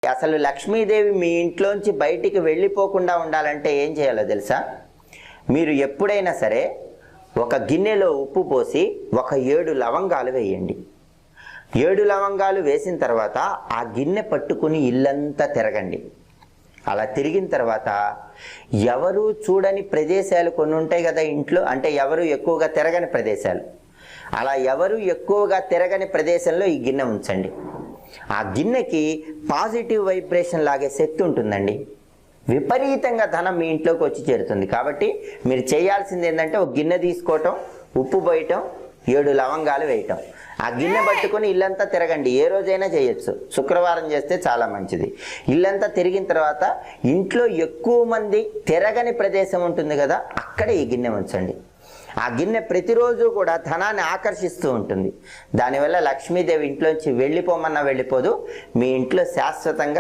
అసలు లక్ష్మీదేవి మీ ఇంట్లోంచి బయటికి వెళ్ళిపోకుండా ఉండాలంటే ఏం చేయాలో తెలుసా? మీరు ఎప్పుడైనా సరే ఒక గిన్నెలో ఉప్పు పోసి ఒక 7 లవంగాలు వేయండి. 7 లవంగాలు వేసిన తర్వాత ఆ గిన్నె పట్టుకుని ఇల్లంతా తిరగండి. అలా తిరిగిన తర్వాత ఎవరు చూడని ప్రదేశాలు కొన్ని ఉంటాయి కదా ఇంట్లో, అంటే ఎవరు ఎక్కువగా తిరగని ప్రదేశాలు. అలా ఎవరు ఎక్కువగా తిరగని ప్రదేశంలో ఈ గిన్నె ఉంచండి. ఆ గిన్నెకి పాజిటివ్ వైబ్రేషన్ లాగే శక్తి ఉంటుందండి. విపరీతంగా ధనం మీ ఇంట్లోకి వచ్చి చేరుతుంది. కాబట్టి మీరు చేయాల్సింది ఏంటంటే ఒక గిన్నె తీసుకోవటం, ఉప్పు పోయటం, 7 లవంగాలు వేయటం. ఆ గిన్నె పట్టుకొని ఇల్లంతా తిరగండి. ఏ రోజైనా చేయొచ్చు, శుక్రవారం చేస్తే చాలా మంచిది. ఇల్లంతా తిరిగిన తర్వాత ఇంట్లో ఎక్కువ మంది తిరగని ప్రదేశం ఉంటుంది కదా, అక్కడ ఈ గిన్నె ఉంచండి. ఆ గిన్నె ప్రతిరోజు కూడా ధనాన్ని ఆకర్షిస్తూ ఉంటుంది. దానివల్ల లక్ష్మీదేవి ఇంట్లోంచి వెళ్ళిపోమన్నా వెళ్ళిపోదు. మీ ఇంట్లో శాశ్వతంగా